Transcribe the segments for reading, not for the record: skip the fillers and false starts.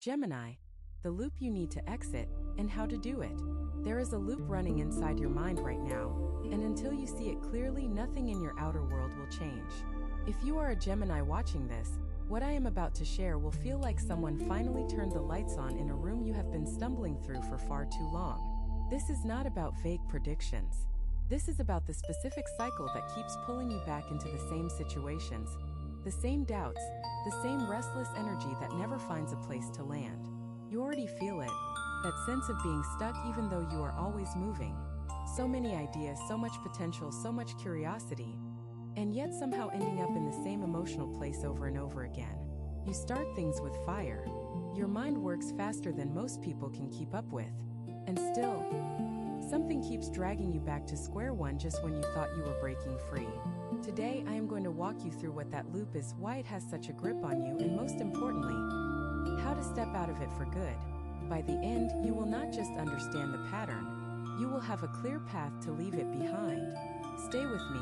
Gemini, the loop you need to exit, and how to do it. There is a loop running inside your mind right now, and until you see it clearly, nothing in your outer world will change. If you are a Gemini watching this, what I am about to share will feel like someone finally turned the lights on in a room you have been stumbling through for far too long. This is not about vague predictions. This is about the specific cycle that keeps pulling you back into the same situations, the same doubts, the same restless energy that never finds a place to land. You already feel it, that sense of being stuck even though you are always moving. So many ideas, so much potential, so much curiosity, and yet somehow ending up in the same emotional place over and over again. You start things with fire. Your mind works faster than most people can keep up with. And still, something keeps dragging you back to square one just when you thought you were breaking free. Today, I am going to walk you through what that loop is, why it has such a grip on you, and most importantly, how to step out of it for good. By the end, you will not just understand the pattern, you will have a clear path to leave it behind. Stay with me,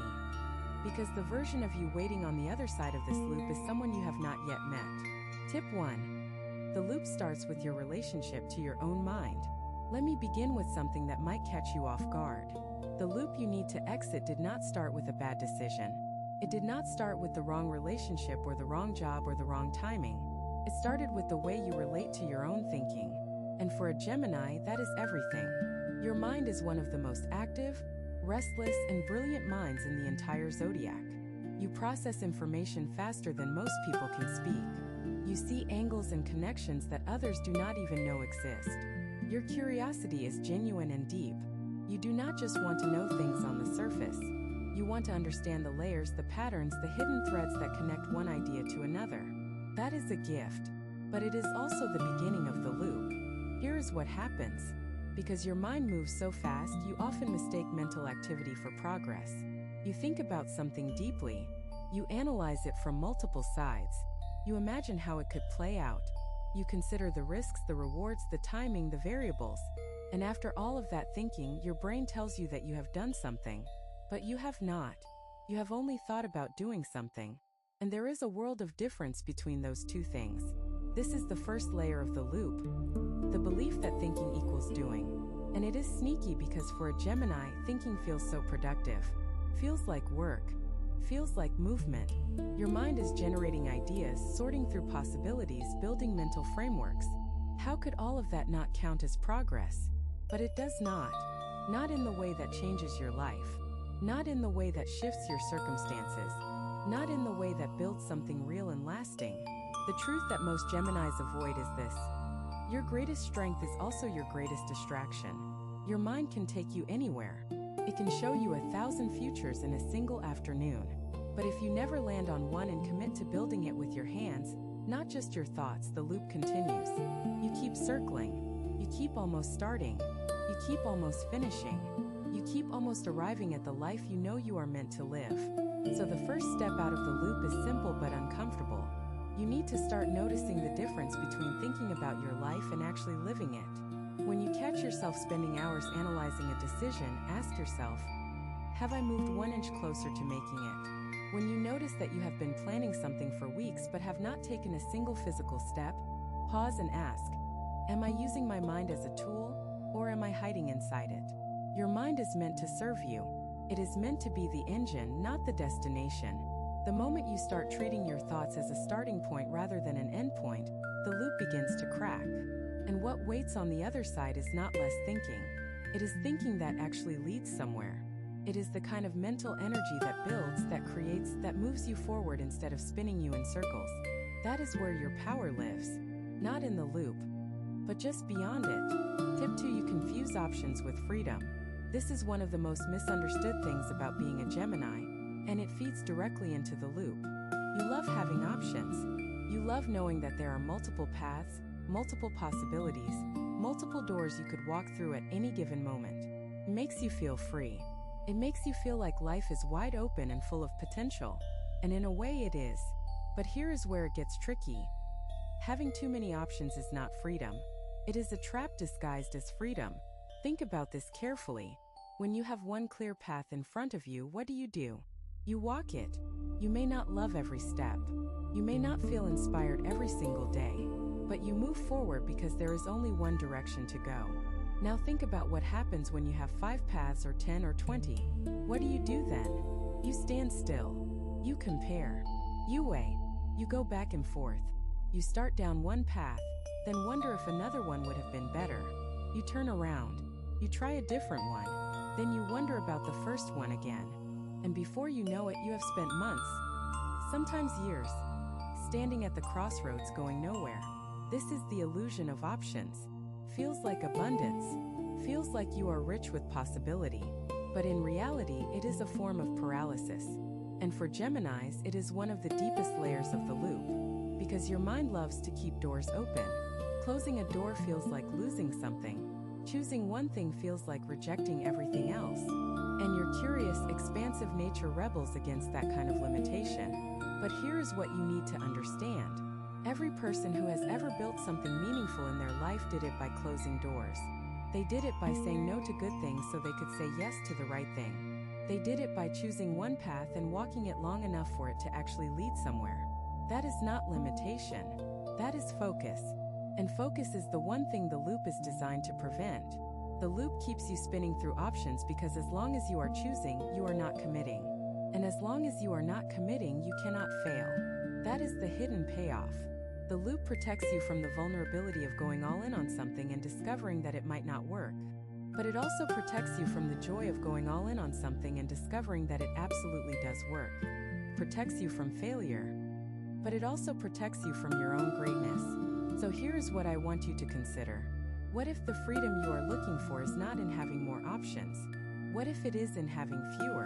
because the version of you waiting on the other side of this loop is someone you have not yet met. Tip 1. The loop starts with your relationship to your own mind. Let me begin with something that might catch you off guard. The loop you need to exit did not start with a bad decision. It did not start with the wrong relationship or the wrong job or the wrong timing. It started with the way you relate to your own thinking. And for a Gemini, that is everything. Your mind is one of the most active, restless, and brilliant minds in the entire zodiac. You process information faster than most people can speak. You see angles and connections that others do not even know exist. Your curiosity is genuine and deep. You do not just want to know things on the surface. You want to understand the layers, the patterns, the hidden threads that connect one idea to another. That is a gift, but it is also the beginning of the loop. Here is what happens. Because your mind moves so fast, you often mistake mental activity for progress. You think about something deeply. You analyze it from multiple sides. You imagine how it could play out. You consider the risks, the rewards, the timing, the variables. And after all of that thinking, your brain tells you that you have done something. But you have not. You have only thought about doing something. And there is a world of difference between those two things. This is the first layer of the loop. The belief that thinking equals doing. And it is sneaky because for a Gemini, thinking feels so productive. Feels like work. Feels like movement. Your mind is generating ideas, sorting through possibilities, building mental frameworks. How could all of that not count as progress? But it does not. Not in the way that changes your life. Not in the way that shifts your circumstances. Not in the way that builds something real and lasting. The truth that most Geminis avoid is this. Your greatest strength is also your greatest distraction. Your mind can take you anywhere. It can show you 1,000 futures in a single afternoon. But if you never land on one and commit to building it with your hands, not just your thoughts, the loop continues. You keep circling. You keep almost starting. You keep almost finishing. You keep almost arriving at the life you know you are meant to live. So the first step out of the loop is simple but uncomfortable. You need to start noticing the difference between thinking about your life and actually living it. When you catch yourself spending hours analyzing a decision, ask yourself, have I moved 1 inch closer to making it? When you notice that you have been planning something for weeks but have not taken a single physical step, pause and ask, am I using my mind as a tool, or am I hiding inside it? Your mind is meant to serve you. It is meant to be the engine, not the destination. The moment you start treating your thoughts as a starting point rather than an end point, the loop begins to crack. And what waits on the other side is not less thinking. It is thinking that actually leads somewhere. It is the kind of mental energy that builds, that creates, that moves you forward instead of spinning you in circles. That is where your power lives. Not in the loop, but just beyond it. Tip 2. You confuse options with freedom. This is one of the most misunderstood things about being a Gemini, and it feeds directly into the loop. You love having options. You love knowing that there are multiple paths, multiple possibilities, multiple doors you could walk through at any given moment. It makes you feel free. It makes you feel like life is wide open and full of potential. And in a way it is. But here is where it gets tricky. Having too many options is not freedom. It is a trap disguised as freedom. Think about this carefully. When you have one clear path in front of you, what do? You walk it. You may not love every step. You may not feel inspired every single day. But you move forward because there is only one direction to go. Now think about what happens when you have 5 paths or 10 or 20. What do you do then? You stand still. You compare. You weigh. You go back and forth. You start down one path, then wonder if another one would have been better. You turn around. You try a different one. Then you wonder about the first one again. And before you know it, you have spent months, sometimes years, standing at the crossroads going nowhere. This is the illusion of options. Feels like abundance. Feels like you are rich with possibility. But in reality, it is a form of paralysis. And for Geminis, it is one of the deepest layers of the loop. Because your mind loves to keep doors open. Closing a door feels like losing something. Choosing one thing feels like rejecting everything else. And your curious, expansive nature rebels against that kind of limitation. But here is what you need to understand. Every person who has ever built something meaningful in their life did it by closing doors. They did it by saying no to good things so they could say yes to the right thing. They did it by choosing one path and walking it long enough for it to actually lead somewhere. That is not limitation. That is focus. And focus is the one thing the loop is designed to prevent. The loop keeps you spinning through options because as long as you are choosing, you are not committing. And as long as you are not committing, you cannot fail. That is the hidden payoff. The loop protects you from the vulnerability of going all in on something and discovering that it might not work. But it also protects you from the joy of going all in on something and discovering that it absolutely does work. Protects you from failure. But it also protects you from your own greatness. So here is what I want you to consider. What if the freedom you are looking for is not in having more options? What if it is in having fewer?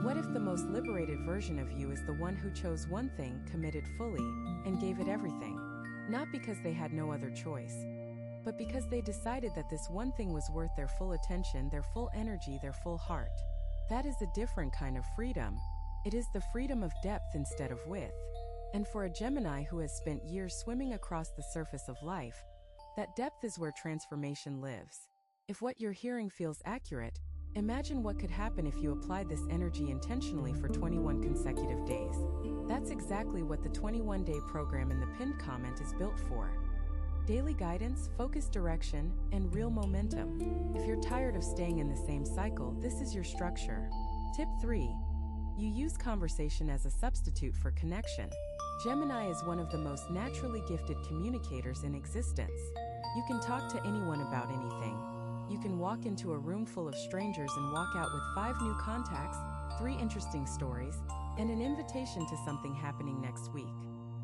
What if the most liberated version of you is the one who chose one thing, committed fully, and gave it everything? Not because they had no other choice, but because they decided that this one thing was worth their full attention, their full energy, their full heart. That is a different kind of freedom. It is the freedom of depth instead of width. And for a Gemini who has spent years swimming across the surface of life, that depth is where transformation lives. If what you're hearing feels accurate, imagine what could happen if you applied this energy intentionally for 21 consecutive days. That's exactly what the 21-day program in the pinned comment is built for. Daily guidance, focused direction, and real momentum. If you're tired of staying in the same cycle, this is your structure. Tip 3. You use conversation as a substitute for connection. Gemini is one of the most naturally gifted communicators in existence. You can talk to anyone about anything. You can walk into a room full of strangers and walk out with 5 new contacts, 3 interesting stories, and an invitation to something happening next week.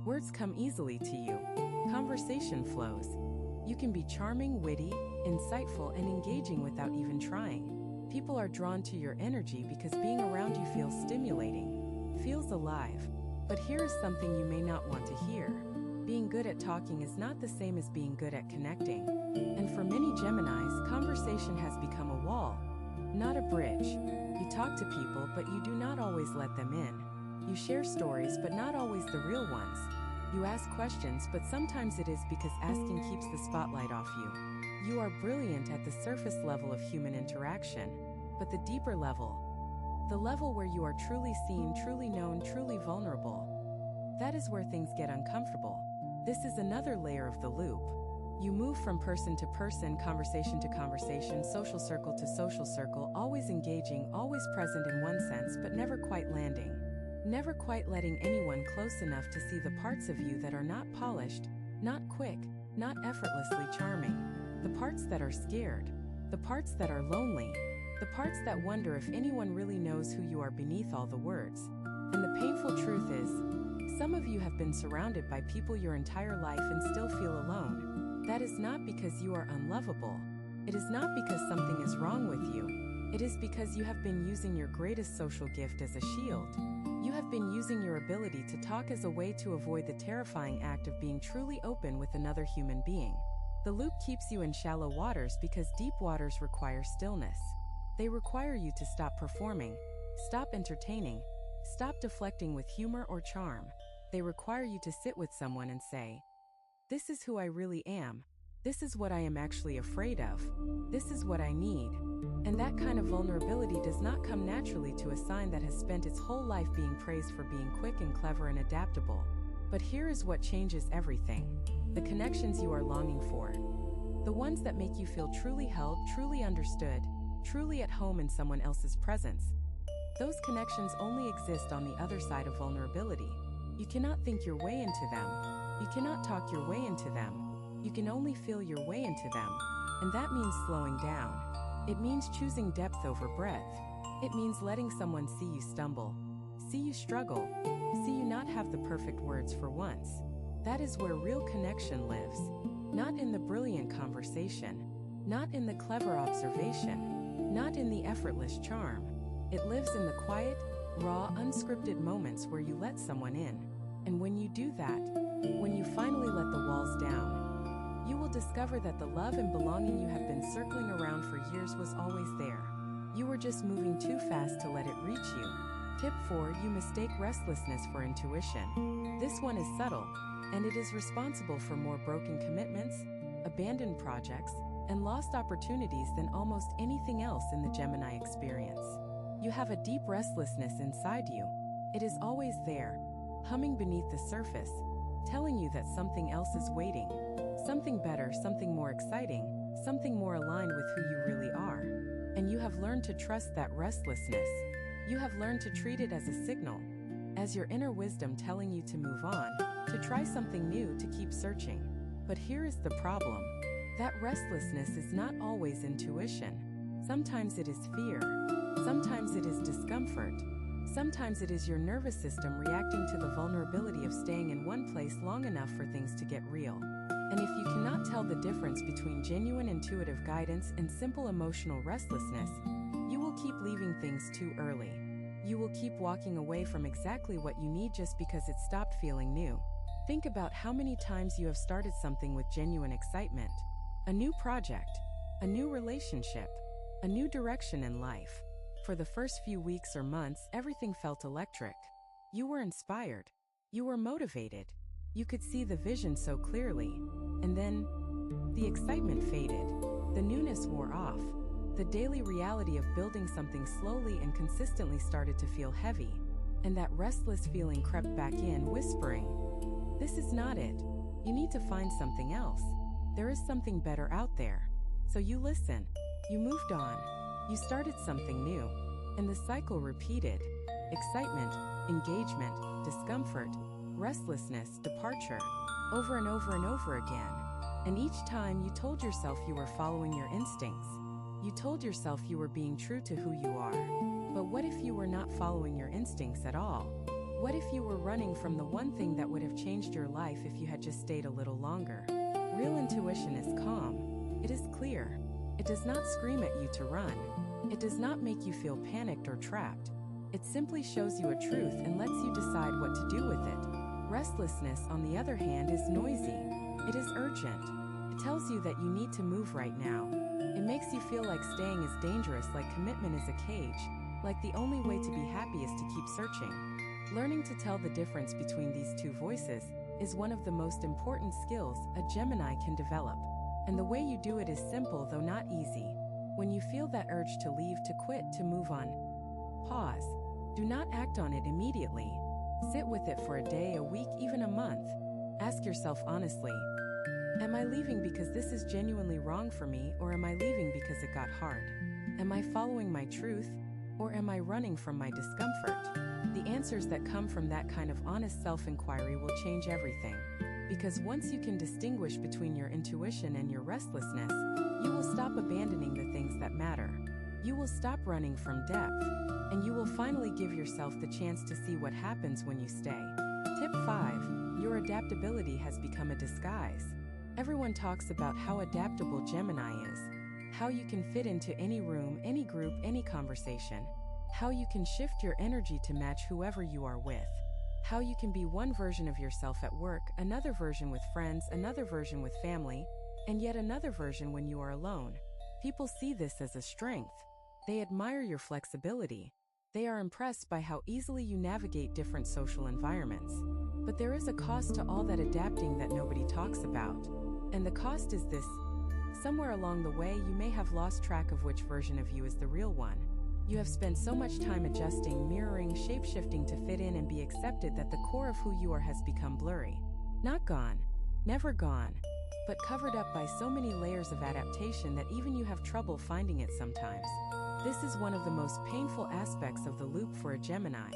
Words come easily to you. Conversation flows. You can be charming, witty, insightful, and engaging without even trying. People are drawn to your energy because being around you feels stimulating, feels alive. But here is something you may not want to hear. Being good at talking is not the same as being good at connecting. And for many Geminis, conversation has become a wall, not a bridge. You talk to people, but you do not always let them in. You share stories, but not always the real ones. You ask questions, but sometimes it is because asking keeps the spotlight off you. You are brilliant at the surface level of human interaction, but the deeper level, the level where you are truly seen, truly known, truly vulnerable, that is where things get uncomfortable. This is another layer of the loop. You move from person to person, conversation to conversation, social circle to social circle, always engaging, always present in one sense, but never quite landing. Never quite letting anyone close enough to see the parts of you that are not polished, not quick, not effortlessly charming. The parts that are scared. The parts that are lonely. The parts that wonder if anyone really knows who you are beneath all the words. And the painful truth is, some of you have been surrounded by people your entire life and still feel alone. That is not because you are unlovable. It is not because something is wrong with you. It is because you have been using your greatest social gift as a shield. You have been using your ability to talk as a way to avoid the terrifying act of being truly open with another human being. The loop keeps you in shallow waters because deep waters require stillness. They require you to stop performing, stop entertaining, stop deflecting with humor or charm. They require you to sit with someone and say, "This is who I really am. This is what I am actually afraid of. This is what I need." And that kind of vulnerability does not come naturally to a sign that has spent its whole life being praised for being quick and clever and adaptable. But here is what changes everything: the connections you are longing for. The ones that make you feel truly held, truly understood, truly at home in someone else's presence. Those connections only exist on the other side of vulnerability. You cannot think your way into them. You cannot talk your way into them. You can only feel your way into them. And that means slowing down. It means choosing depth over breadth. It means letting someone see you stumble, see you struggle, see you not have the perfect words for once. That is where real connection lives. Not in the brilliant conversation, not in the clever observation, not in the effortless charm. It lives in the quiet, raw, unscripted moments where you let someone in. And when you do that, when you finally let the walls down, you will discover that the love and belonging you have been circling around for years was always there. You were just moving too fast to let it reach you. Tip 4: you mistake restlessness for intuition. This one is subtle, and it is responsible for more broken commitments, abandoned projects, and lost opportunities than almost anything else in the Gemini experience. You have a deep restlessness inside you. It is always there, humming beneath the surface, telling you that something else is waiting. Something better, something more exciting, something more aligned with who you really are. And you have learned to trust that restlessness. You have learned to treat it as a signal, as your inner wisdom telling you to move on, to try something new, to keep searching. But here is the problem. That restlessness is not always intuition. Sometimes it is fear. Sometimes it is discomfort. Sometimes it is your nervous system reacting to the vulnerability of staying in one place long enough for things to get real. And if you cannot tell the difference between genuine intuitive guidance and simple emotional restlessness, you will keep leaving things too early. You will keep walking away from exactly what you need just because it stopped feeling new. Think about how many times you have started something with genuine excitement. A new project, a new relationship, a new direction in life. For the first few weeks or months, everything felt electric. You were inspired. You were motivated. You could see the vision so clearly. And then, the excitement faded. The newness wore off. The daily reality of building something slowly and consistently started to feel heavy. And that restless feeling crept back in, whispering, "This is not it. You need to find something else. There is something better out there." So you listened. You moved on. You started something new. And the cycle repeated. Excitement, engagement, discomfort, restlessness, departure. Over and over and over again. And each time you told yourself you were following your instincts. You told yourself you were being true to who you are. But what if you were not following your instincts at all? What if you were running from the one thing that would have changed your life if you had just stayed a little longer? Real intuition is calm. It is clear. It does not scream at you to run. It does not make you feel panicked or trapped. It simply shows you a truth and lets you decide what to do with it. Restlessness, on the other hand, is noisy. It is urgent. It tells you that you need to move right now. It makes you feel like staying is dangerous, like commitment is a cage, like the only way to be happy is to keep searching. Learning to tell the difference between these two voices is one of the most important skills a Gemini can develop. And the way you do it is simple, though not easy. When you feel that urge to leave, to quit, to move on, pause. Do not act on it immediately. Sit with it for a day, a week, even a month. Ask yourself honestly, am I leaving because this is genuinely wrong for me, or am I leaving because it got hard? Am I following my truth, or am I running from my discomfort? The answers that come from that kind of honest self-inquiry will change everything. Because once you can distinguish between your intuition and your restlessness, you will stop abandoning the things that matter. You will stop running from depth, and you will finally give yourself the chance to see what happens when you stay. Tip 5. Your adaptability has become a disguise. Everyone talks about how adaptable Gemini is, how you can fit into any room, any group, any conversation, how you can shift your energy to match whoever you are with, how you can be one version of yourself at work, another version with friends, another version with family, and yet another version when you are alone. People see this as a strength. They admire your flexibility. They are impressed by how easily you navigate different social environments. But there is a cost to all that adapting that nobody talks about. And the cost is this: somewhere along the way you may have lost track of which version of you is the real one. You have spent so much time adjusting, mirroring, shape-shifting to fit in and be accepted that the core of who you are has become blurry. Not gone, never gone, but covered up by so many layers of adaptation that even you have trouble finding it sometimes. This is one of the most painful aspects of the loop for a Gemini.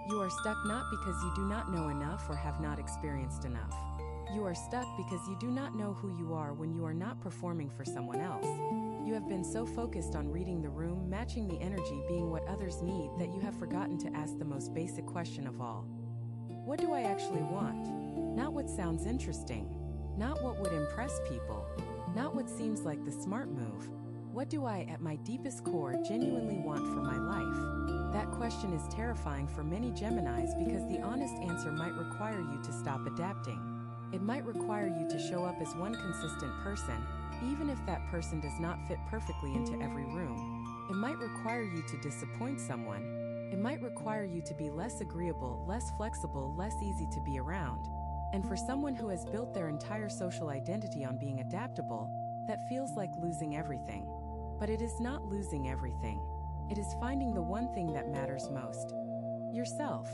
You are stuck not because you do not know enough or have not experienced enough. You are stuck because you do not know who you are when you are not performing for someone else. You have been so focused on reading the room, matching the energy, being what others need, that you have forgotten to ask the most basic question of all. What do I actually want? Not what sounds interesting. Not what would impress people. Not what seems like the smart move. What do I, at my deepest core, genuinely want for my life? That question is terrifying for many Geminis because the honest answer might require you to stop adapting. It might require you to show up as one consistent person, even if that person does not fit perfectly into every room. It might require you to disappoint someone. It might require you to be less agreeable, less flexible, less easy to be around. And for someone who has built their entire social identity on being adaptable, that feels like losing everything. But it is not losing everything. It is finding the one thing that matters most. Yourself.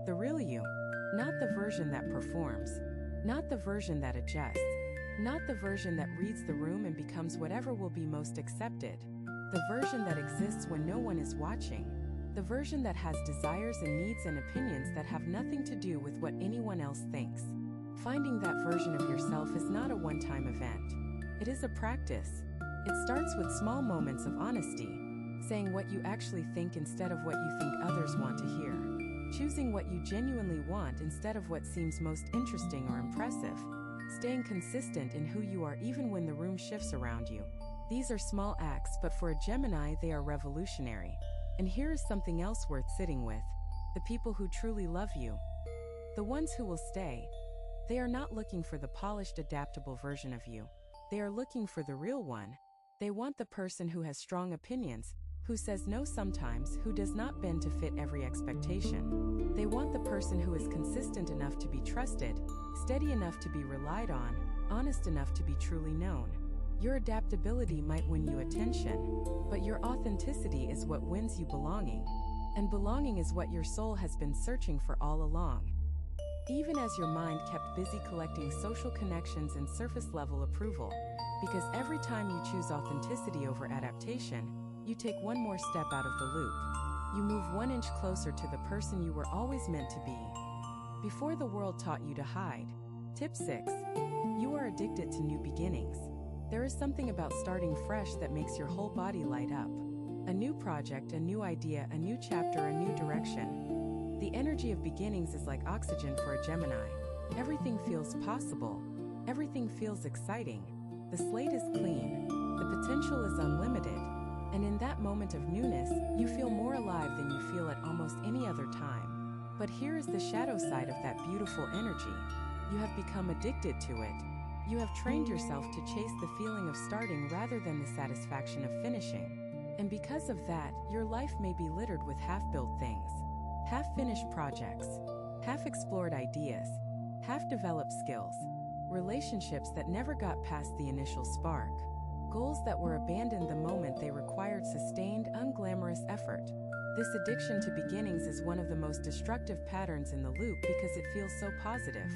The real you. Not the version that performs. Not the version that adjusts. Not the version that reads the room and becomes whatever will be most accepted. The version that exists when no one is watching. The version that has desires and needs and opinions that have nothing to do with what anyone else thinks. Finding that version of yourself is not a one-time event. It is a practice. It starts with small moments of honesty, saying what you actually think instead of what you think others want to hear, choosing what you genuinely want instead of what seems most interesting or impressive, staying consistent in who you are even when the room shifts around you. These are small acts, but for a Gemini, they are revolutionary. And here is something else worth sitting with: the people who truly love you. The ones who will stay. They are not looking for the polished, adaptable version of you. They are looking for the real one. They want the person who has strong opinions, who says no sometimes, who does not bend to fit every expectation. They want the person who is consistent enough to be trusted, steady enough to be relied on, honest enough to be truly known. Your adaptability might win you attention, but your authenticity is what wins you belonging. And belonging is what your soul has been searching for all along. Even as your mind kept busy collecting social connections and surface-level approval, because every time you choose authenticity over adaptation, you take one more step out of the loop. You move 1 inch closer to the person you were always meant to be. Before the world taught you to hide. Tip 6. You are addicted to new beginnings. There is something about starting fresh that makes your whole body light up. A new project, a new idea, a new chapter, a new direction. The energy of beginnings is like oxygen for a Gemini. Everything feels possible. Everything feels exciting. The slate is clean. The potential is unlimited. And in that moment of newness, you feel more alive than you feel at almost any other time. But here is the shadow side of that beautiful energy. You have become addicted to it. You have trained yourself to chase the feeling of starting rather than the satisfaction of finishing. And because of that, your life may be littered with half-built things, half-finished projects, half-explored ideas, half-developed skills, relationships that never got past the initial spark, goals that were abandoned the moment they required sustained, unglamorous effort. This addiction to beginnings is one of the most destructive patterns in the loop because it feels so positive.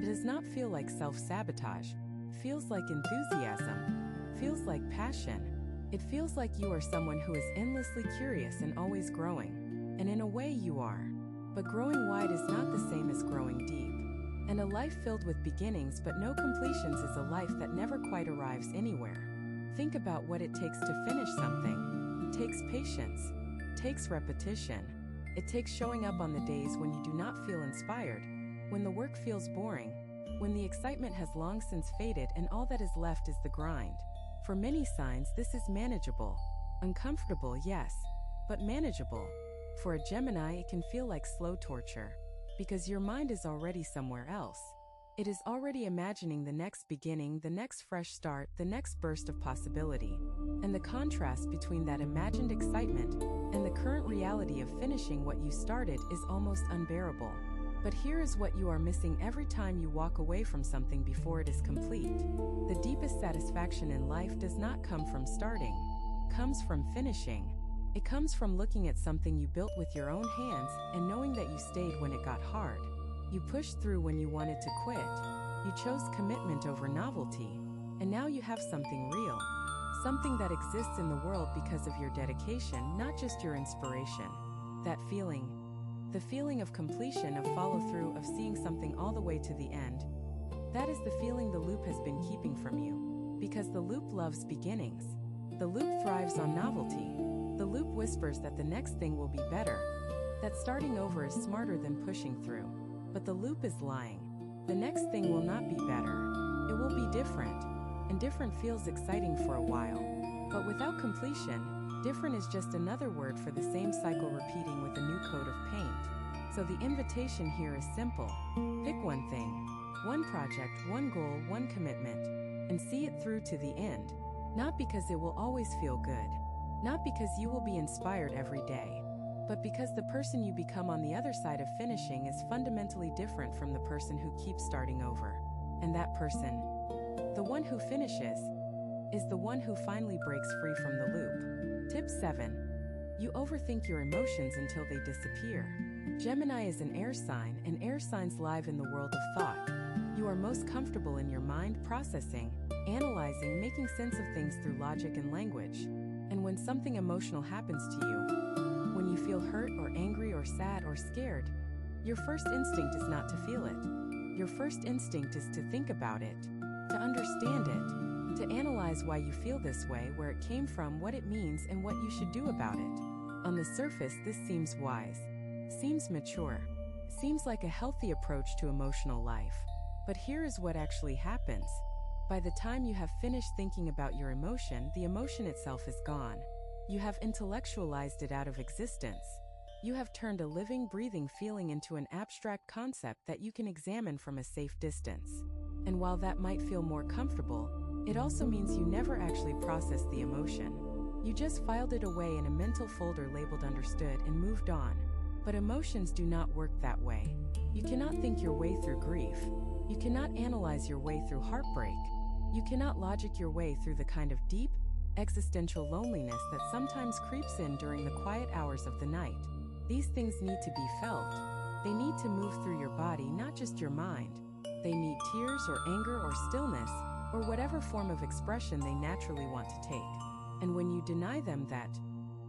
It does not feel like self-sabotage. It feels like enthusiasm. It feels like passion. It feels like you are someone who is endlessly curious and always growing. And in a way you are. But growing wide is not the same as growing deep. And a life filled with beginnings but no completions is a life that never quite arrives anywhere. Think about what it takes to finish something. It takes patience. It takes repetition. It takes showing up on the days when you do not feel inspired, when the work feels boring, when the excitement has long since faded and all that is left is the grind. For many signs, this is manageable. Uncomfortable, yes, but manageable. For a Gemini, it can feel like slow torture, because your mind is already somewhere else. It is already imagining the next beginning, the next fresh start, the next burst of possibility. And the contrast between that imagined excitement and the current reality of finishing what you started is almost unbearable. But here is what you are missing every time you walk away from something before it is complete. The deepest satisfaction in life does not come from starting, it comes from finishing. It comes from looking at something you built with your own hands and knowing that you stayed when it got hard. You pushed through when you wanted to quit. You chose commitment over novelty. And now you have something real. Something that exists in the world because of your dedication, not just your inspiration. That feeling, the feeling of completion, of follow-through, of seeing something all the way to the end, that is the feeling the loop has been keeping from you. Because the loop loves beginnings. The loop thrives on novelty. The loop whispers that the next thing will be better, that starting over is smarter than pushing through. But the loop is lying. The next thing will not be better. It will be different. And different feels exciting for a while. But without completion, different is just another word for the same cycle repeating with a new coat of paint. So the invitation here is simple. Pick one thing, one project, one goal, one commitment, and see it through to the end. Not because it will always feel good. Not because you will be inspired every day. But because the person you become on the other side of finishing is fundamentally different from the person who keeps starting over. And that person, the one who finishes, is the one who finally breaks free from the loop. Tip 7. You overthink your emotions until they disappear. Gemini is an air sign, and air signs live in the world of thought. You are most comfortable in your mind, processing, analyzing, making sense of things through logic and language. And when something emotional happens to you, when you feel hurt or angry or sad or scared, your first instinct is not to feel it. Your first instinct is to think about it, to understand it, to analyze why you feel this way, where it came from, what it means, and what you should do about it. On the surface, this seems wise, seems mature, seems like a healthy approach to emotional life. But here is what actually happens. By the time you have finished thinking about your emotion, the emotion itself is gone. You have intellectualized it out of existence. You have turned a living, breathing feeling into an abstract concept that you can examine from a safe distance. And while that might feel more comfortable, it also means you never actually processed the emotion. You just filed it away in a mental folder labeled understood and moved on. But emotions do not work that way. You cannot think your way through grief. You cannot analyze your way through heartbreak. You cannot logic your way through the kind of deep, existential loneliness that sometimes creeps in during the quiet hours of the night. These things need to be felt. They need to move through your body, not just your mind. They need tears or anger or stillness, or whatever form of expression they naturally want to take. And when you deny them that,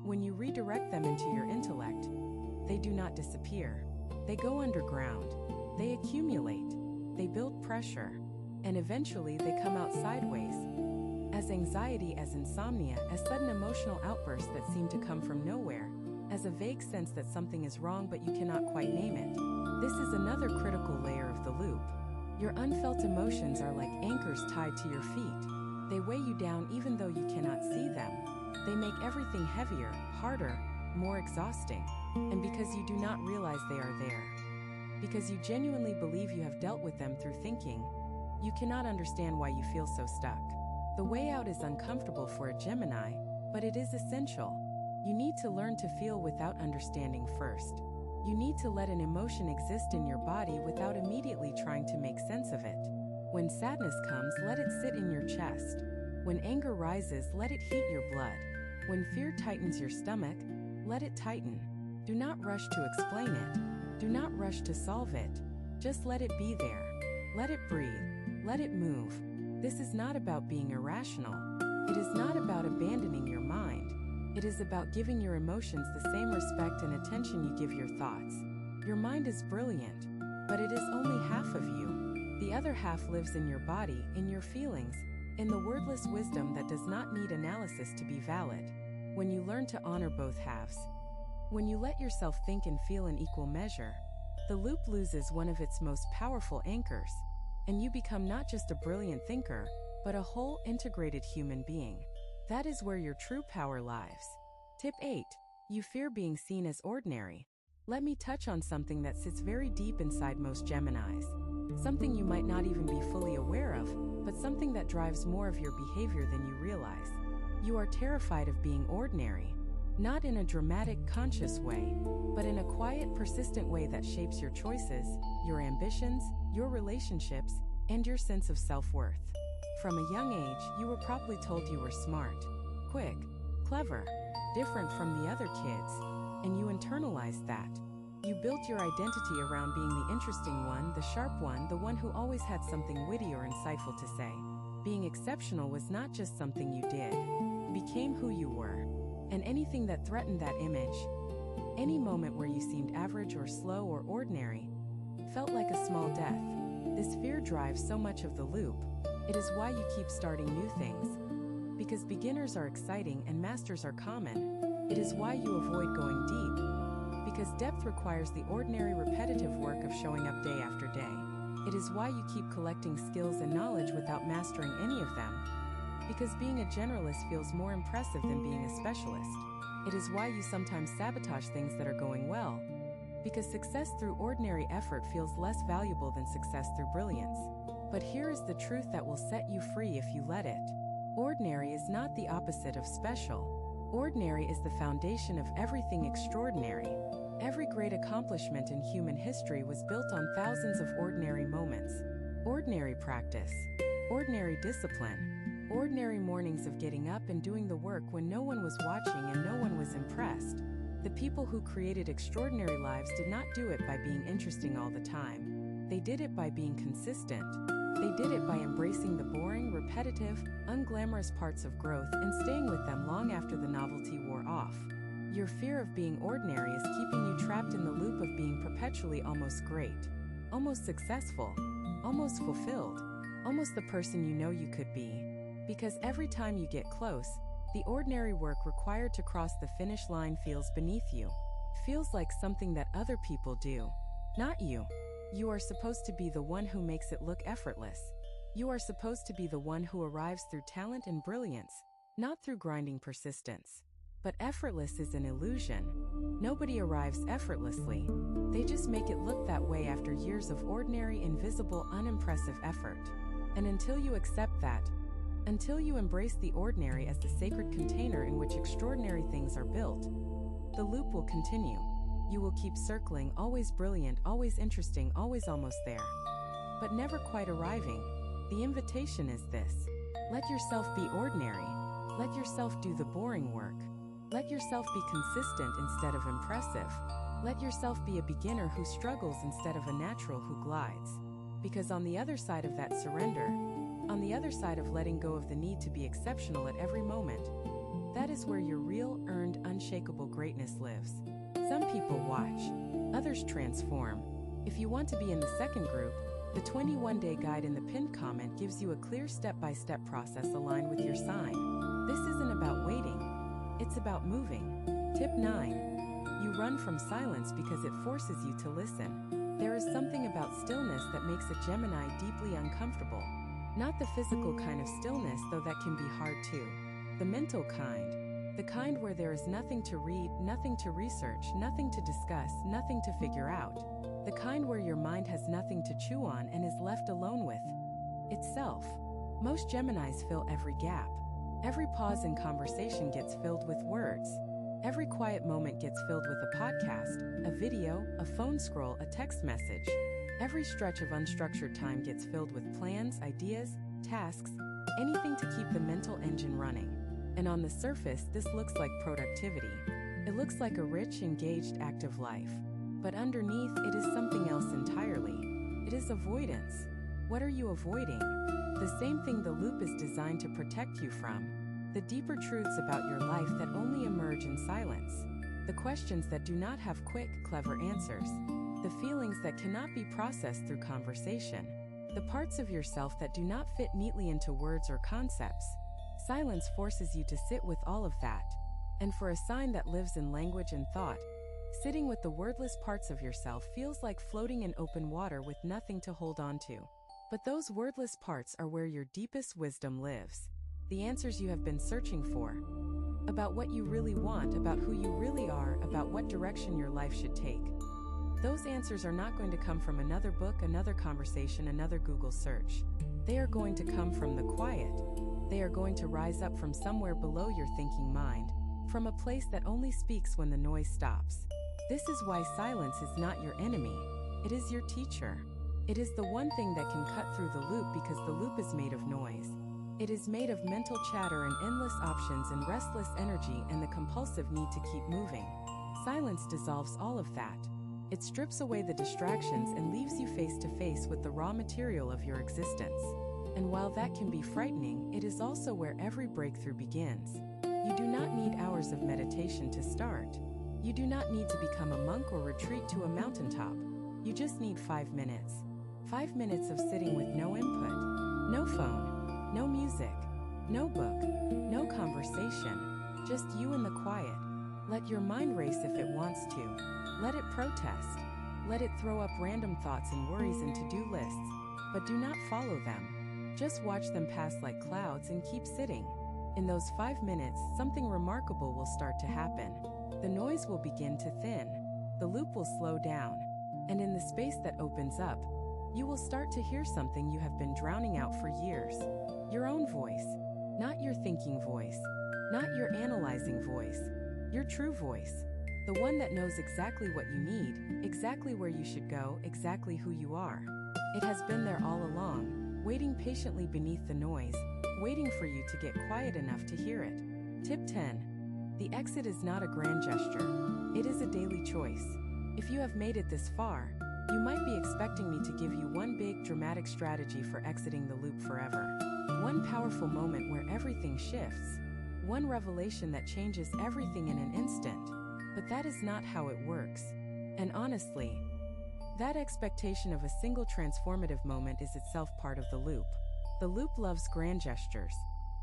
when you redirect them into your intellect, they do not disappear. They go underground. They accumulate. They build pressure. And eventually they come out sideways. As anxiety, as insomnia, as sudden emotional outbursts that seem to come from nowhere, as a vague sense that something is wrong but you cannot quite name it. This is another critical layer of the loop. Your unfelt emotions are like anchors tied to your feet. They weigh you down even though you cannot see them. They make everything heavier, harder, more exhausting. And because you do not realize they are there, because you genuinely believe you have dealt with them through thinking, you cannot understand why you feel so stuck. The way out is uncomfortable for a Gemini, but it is essential. You need to learn to feel without understanding first. You need to let an emotion exist in your body without immediately trying to make sense of it. When sadness comes, let it sit in your chest. When anger rises, let it heat your blood. When fear tightens your stomach, let it tighten. Do not rush to explain it. Do not rush to solve it. Just let it be there. Let it breathe. Let it move. This is not about being irrational. It is not about abandoning your mind. It is about giving your emotions the same respect and attention you give your thoughts. Your mind is brilliant, but it is only half of you. The other half lives in your body, in your feelings, in the wordless wisdom that does not need analysis to be valid. When you learn to honor both halves, when you let yourself think and feel in equal measure, the loop loses one of its most powerful anchors, and you become not just a brilliant thinker, but a whole integrated human being. That is where your true power lies. Tip 8. You fear being seen as ordinary. Let me touch on something that sits very deep inside most Geminis. Something you might not even be fully aware of, but something that drives more of your behavior than you realize. You are terrified of being ordinary. Not in a dramatic, conscious way, but in a quiet, persistent way that shapes your choices, your ambitions, your relationships, and your sense of self-worth. From a young age, you were probably told you were smart, quick, clever, different from the other kids, and you internalized that. You built your identity around being the interesting one, the sharp one, the one who always had something witty or insightful to say. Being exceptional was not just something you did, it became who you were. And anything that threatened that image, any moment where you seemed average or slow or ordinary, felt like a small death. This fear drives so much of the loop. It is why you keep starting new things. Because beginners are exciting and masters are common. It is why you avoid going deep. Because depth requires the ordinary repetitive work of showing up day after day. It is why you keep collecting skills and knowledge without mastering any of them. Because being a generalist feels more impressive than being a specialist. It is why you sometimes sabotage things that are going well. Because success through ordinary effort feels less valuable than success through brilliance. But here is the truth that will set you free if you let it. Ordinary is not the opposite of special. Ordinary is the foundation of everything extraordinary. Every great accomplishment in human history was built on thousands of ordinary moments. Ordinary practice. Ordinary discipline. Ordinary mornings of getting up and doing the work when no one was watching and no one was impressed. The people who created extraordinary lives did not do it by being interesting all the time. They did it by being consistent. They did it by embracing the boring, repetitive, unglamorous parts of growth and staying with them long after the novelty wore off. Your fear of being ordinary is keeping you trapped in the loop of being perpetually almost great, almost successful, almost fulfilled, almost the person you know you could be. Because every time you get close, the ordinary work required to cross the finish line feels beneath you. Feels like something that other people do, not you. You are supposed to be the one who makes it look effortless. You are supposed to be the one who arrives through talent and brilliance, not through grinding persistence. But effortless is an illusion. Nobody arrives effortlessly. They just make it look that way after years of ordinary, invisible, unimpressive effort. And until you accept that, until you embrace the ordinary as the sacred container in which extraordinary things are built, the loop will continue. You will keep circling, always brilliant, always interesting, always almost there, but never quite arriving. The invitation is this: let yourself be ordinary. Let yourself do the boring work. Let yourself be consistent instead of impressive. Let yourself be a beginner who struggles instead of a natural who glides. Because on the other side of that surrender, on the other side of letting go of the need to be exceptional at every moment, that is where your real, earned, unshakable greatness lives. Some people watch, others transform. If you want to be in the second group, the 21-day guide in the pinned comment gives you a clear step-by-step process aligned with your sign. This isn't about waiting. It's about moving. Tip 9. You run from silence because it forces you to listen. There is something about stillness that makes a Gemini deeply uncomfortable. Not the physical kind of stillness, though that can be hard too. The mental kind. The kind where there is nothing to read, nothing to research, nothing to discuss, nothing to figure out. The kind where your mind has nothing to chew on and is left alone with itself. Most Geminis fill every gap. Every pause in conversation gets filled with words. Every quiet moment gets filled with a podcast, a video, a phone scroll, a text message. Every stretch of unstructured time gets filled with plans, ideas, tasks, anything to keep the mental engine running. And on the surface, this looks like productivity. It looks like a rich, engaged, active life. But underneath, it is something else entirely. It is avoidance. What are you avoiding? The same thing the loop is designed to protect you from. The deeper truths about your life that only emerge in silence. The questions that do not have quick, clever answers. The feelings that cannot be processed through conversation. The parts of yourself that do not fit neatly into words or concepts. Silence forces you to sit with all of that. And for a sign that lives in language and thought, sitting with the wordless parts of yourself feels like floating in open water with nothing to hold on to. But those wordless parts are where your deepest wisdom lives. The answers you have been searching for. About what you really want, about who you really are, about what direction your life should take. Those answers are not going to come from another book, another conversation, another Google search. They are going to come from the quiet. They are going to rise up from somewhere below your thinking mind, from a place that only speaks when the noise stops. This is why silence is not your enemy. It is your teacher. It is the one thing that can cut through the loop because the loop is made of noise. It is made of mental chatter and endless options and restless energy and the compulsive need to keep moving. Silence dissolves all of that. It strips away the distractions and leaves you face to face with the raw material of your existence. And while that can be frightening, it is also where every breakthrough begins. You do not need hours of meditation to start. You do not need to become a monk or retreat to a mountaintop. You just need 5 minutes. 5 minutes of sitting with no input, no phone, no music, no book, no conversation, just you and the quiet. Let your mind race if it wants to. Let it protest. Let it throw up random thoughts and worries and to-do lists, but do not follow them. Just watch them pass like clouds and keep sitting. In those 5 minutes, something remarkable will start to happen. The noise will begin to thin. The loop will slow down. And in the space that opens up, you will start to hear something you have been drowning out for years. Your own voice. Not your thinking voice. Not your analyzing voice. Your true voice. The one that knows exactly what you need, exactly where you should go, exactly who you are. It has been there all along, waiting patiently beneath the noise, waiting for you to get quiet enough to hear it. Tip 10. The exit is not a grand gesture. It is a daily choice. If you have made it this far, you might be expecting me to give you one big dramatic strategy for exiting the loop forever. One powerful moment where everything shifts. One revelation that changes everything in an instant. But that is not how it works. And honestly, that expectation of a single transformative moment is itself part of the loop. The loop loves grand gestures.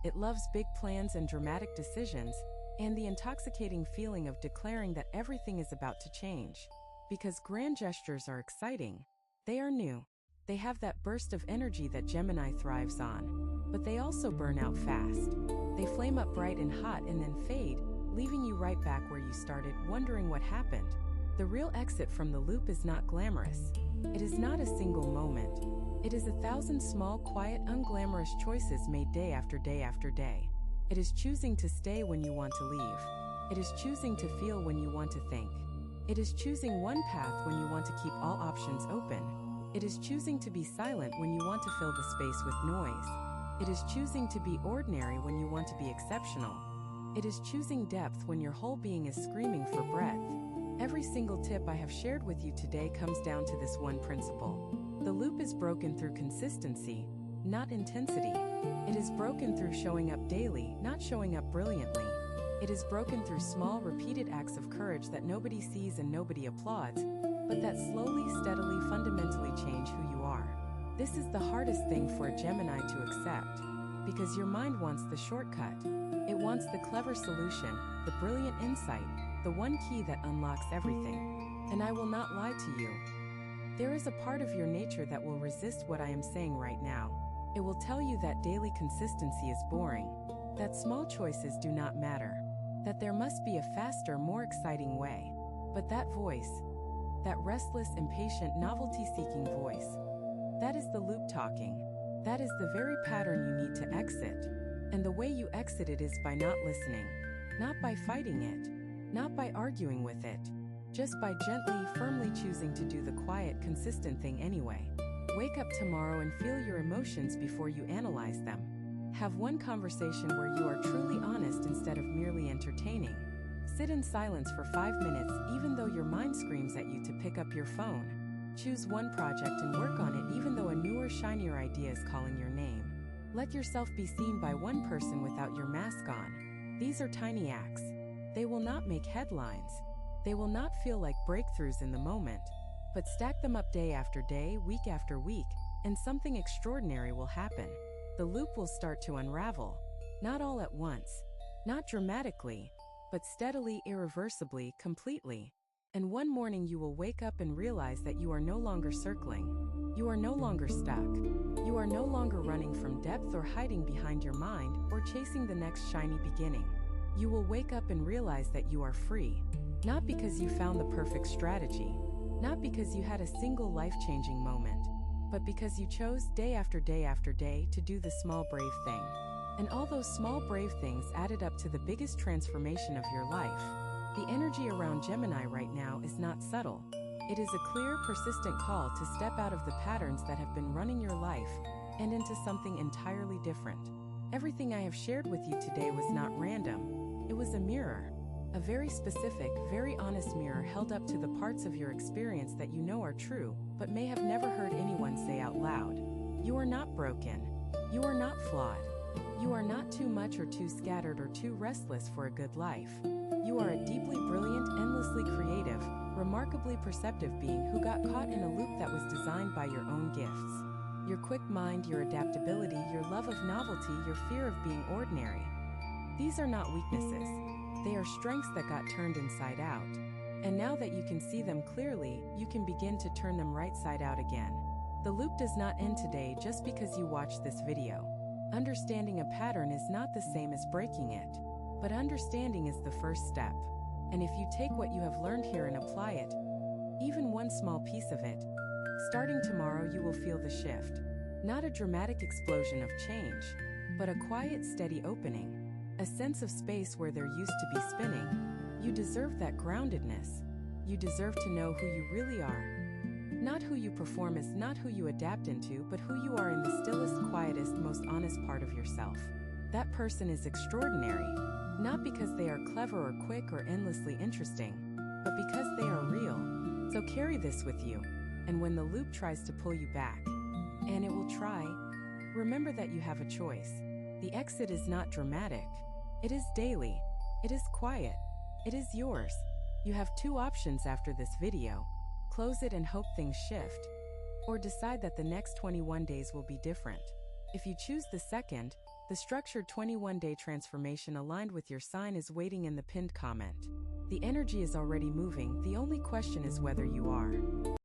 It loves big plans and dramatic decisions, and the intoxicating feeling of declaring that everything is about to change. Because grand gestures are exciting. They are new. They have that burst of energy that Gemini thrives on. But they also burn out fast. They flame up bright and hot and then fade, leaving you right back where you started, wondering what happened. The real exit from the loop is not glamorous. It is not a single moment. It is 1,000 small, quiet, unglamorous choices made day after day after day. It is choosing to stay when you want to leave. It is choosing to feel when you want to think. It is choosing one path when you want to keep all options open. It is choosing to be silent when you want to fill the space with noise. It is choosing to be ordinary when you want to be exceptional. It is choosing depth when your whole being is screaming for breath. Every single tip I have shared with you today comes down to this one principle. The loop is broken through consistency, not intensity. It is broken through showing up daily, not showing up brilliantly. It is broken through small, repeated acts of courage that nobody sees and nobody applauds, but that slowly, steadily, fundamentally change who you are. This is the hardest thing for a Gemini to accept, because your mind wants the shortcut. It wants the clever solution, the brilliant insight, the one key that unlocks everything. And I will not lie to you. There is a part of your nature that will resist what I am saying right now. It will tell you that daily consistency is boring, that small choices do not matter, that there must be a faster, more exciting way. But that voice, that restless, impatient, novelty-seeking voice, that is the loop talking. That is the very pattern you need to exit. And the way you exit it is by not listening, not by fighting it, not by arguing with it, just by gently, firmly choosing to do the quiet, consistent thing anyway. Wake up tomorrow and feel your emotions before you analyze them. Have one conversation where you are truly honest instead of merely entertaining. Sit in silence for 5 minutes even though your mind screams at you to pick up your phone. Choose one project and work on it even though a newer, shinier idea is calling your name. Let yourself be seen by one person without your mask on. These are tiny acts. They will not make headlines. They will not feel like breakthroughs in the moment, but stack them up day after day, week after week, and something extraordinary will happen. The loop will start to unravel. Not all at once, not dramatically, but steadily, irreversibly, completely. And one morning you will wake up and realize that you are no longer circling. You are no longer stuck. You are no longer running from depth or hiding behind your mind or chasing the next shiny beginning. You will wake up and realize that you are free. Not because you found the perfect strategy, not because you had a single life-changing moment, but because you chose day after day after day to do the small brave thing. And all those small brave things added up to the biggest transformation of your life. The energy around Gemini right now is not subtle. It is a clear, persistent call to step out of the patterns that have been running your life and into something entirely different. Everything I have shared with you today was not random. It was a mirror. A very specific, very honest mirror held up to the parts of your experience that you know are true, but may have never heard anyone say out loud. You are not broken. You are not flawed. You are not too much or too scattered or too restless for a good life. You are a deeply brilliant, endlessly creative, remarkably perceptive being who got caught in a loop that was designed by your own gifts. Your quick mind, your adaptability, your love of novelty, your fear of being ordinary. These are not weaknesses. They are strengths that got turned inside out. And now that you can see them clearly, you can begin to turn them right side out again. The loop does not end today just because you watched this video. Understanding a pattern is not the same as breaking it. But understanding is the first step. And if you take what you have learned here and apply it, even one small piece of it, starting tomorrow you will feel the shift. Not a dramatic explosion of change, but a quiet, steady opening. A sense of space where there used to be spinning. You deserve that groundedness. You deserve to know who you really are. Not who you perform as, not who you adapt into, but who you are in the stillest, quietest, most honest part of yourself. That person is extraordinary, not because they are clever or quick or endlessly interesting, but because they are real. So carry this with you, and when the loop tries to pull you back, and it will try, remember that you have a choice. The exit is not dramatic. It is daily. It is quiet. It is yours. You have two options after this video. Close it and hope things shift, or decide that the next 21 days will be different. If you choose the second, the structured 21-day transformation aligned with your sign is waiting in the pinned comment. The energy is already moving, the only question is whether you are.